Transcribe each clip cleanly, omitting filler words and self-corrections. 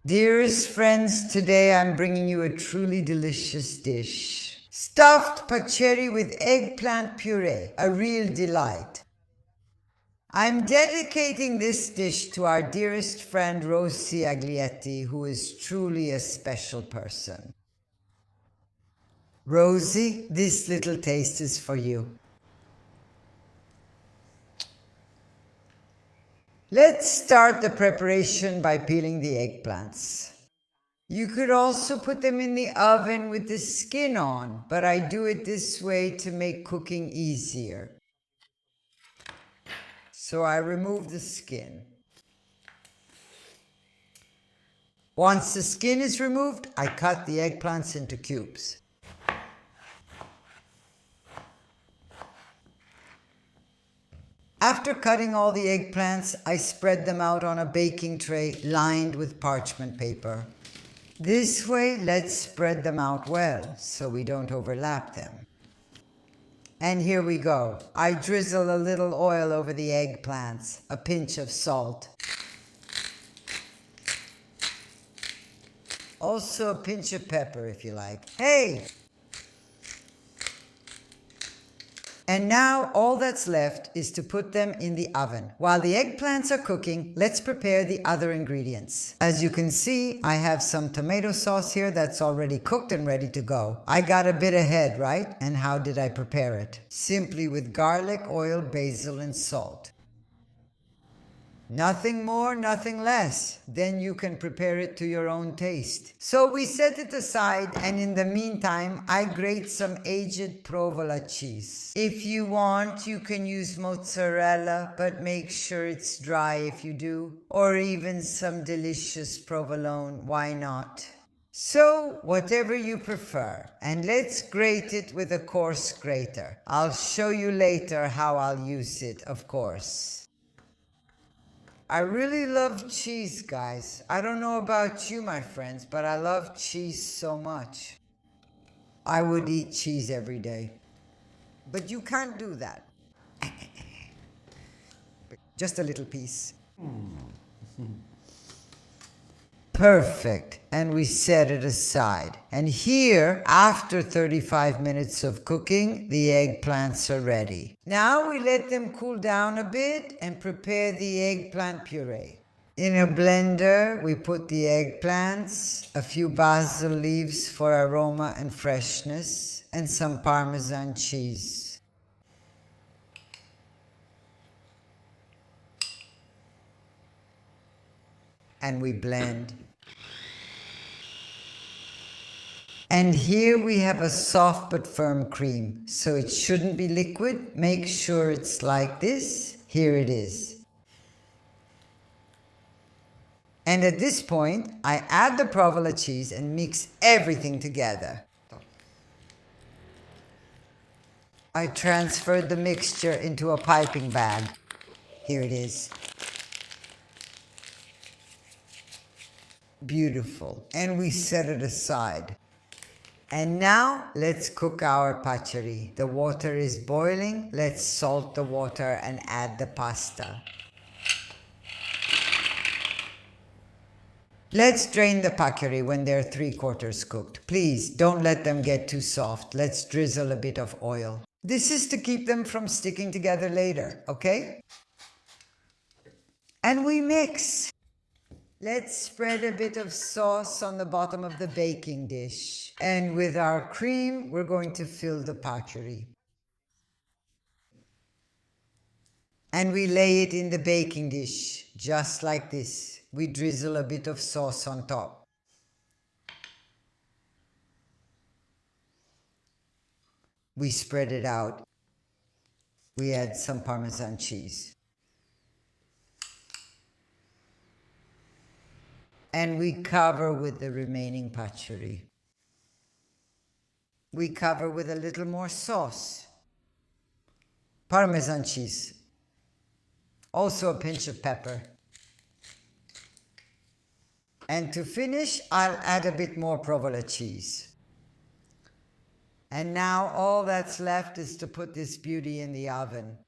Dearest friends, today I'm bringing you a truly delicious dish. Stuffed paccheri with eggplant puree, a real delight. I'm dedicating this dish to our dearest friend Rosie Aglietti, who is truly a special person. Rosie, this little taste is for you. Let's start the preparation by peeling the eggplants. You could also put them in the oven with the skin on, but I do it this way to make cooking easier. So I remove the skin. Once the skin is removed, I cut the eggplants into cubes. After cutting all the eggplants, I spread them out on a baking tray lined with parchment paper. This way, let's spread them out well, so we don't overlap them. And here we go. I drizzle a little oil over the eggplants, a pinch of salt. Also a pinch of pepper if you like. Hey! And now all that's left is to put them in the oven. While the eggplants are cooking, let's prepare the other ingredients. As you can see, I have some tomato sauce here that's already cooked and ready to go. I got a bit ahead, right? And how did I prepare it? Simply with garlic, oil, basil, and salt. Nothing more, nothing less. Then you can prepare it to your own taste. So we set it aside, and in the meantime, I grate some aged provola cheese. If you want, you can use mozzarella, but make sure it's dry if you do. Or even some delicious provolone, why not? So, whatever you prefer, and let's grate it with a coarse grater. I'll show you later how I'll use it, of course. I really love cheese, guys. I don't know about you, my friends, but I love cheese so much. I would eat cheese every day. But you can't do that. Just a little piece. Perfect. And we set it aside. And here, after 35 minutes of cooking, the eggplants are ready. Now we let them cool down a bit and prepare the eggplant puree. In a blender, we put the eggplants, a few basil leaves for aroma and freshness, and some Parmesan cheese. And we blend. And here we have a soft but firm cream, so it shouldn't be liquid. Make sure it's like this. Here it is. And at this point, I add the provola cheese and mix everything together. I transferred the mixture into a piping bag. Here it is. Beautiful. And we set it aside. And now, let's cook our paccheri. The water is boiling. Let's salt the water and add the pasta. Let's drain the paccheri when they're 3/4 cooked. Please, don't let them get too soft. Let's drizzle a bit of oil. This is to keep them from sticking together later, okay? And we mix. Let's spread a bit of sauce on the bottom of the baking dish. And with our cream, we're going to fill the paccheri. And we lay it in the baking dish, just like this. We drizzle a bit of sauce on top. We spread it out. We add some Parmesan cheese. And we cover with the remaining paccheri. We cover with a little more sauce. Parmesan cheese. Also a pinch of pepper. And to finish, I'll add a bit more provola cheese. And now all that's left is to put this beauty in the oven.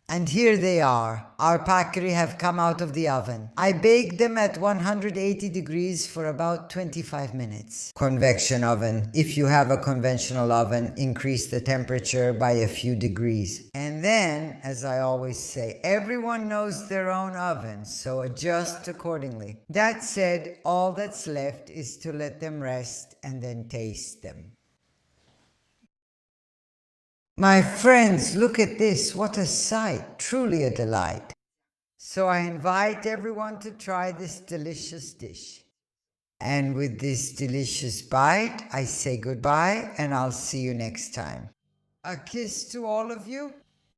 And here they are. Our paccheri have come out of the oven. I baked them at 180 degrees for about 25 minutes. Convection oven. If you have a conventional oven, increase the temperature by a few degrees. And then, as I always say, everyone knows their own oven, so adjust accordingly. That said, all that's left is to let them rest and then taste them. My friends, look at this. What a sight. Truly a delight. So I invite everyone to try this delicious dish. And with this delicious bite, I say goodbye and I'll see you next time. A kiss to all of you.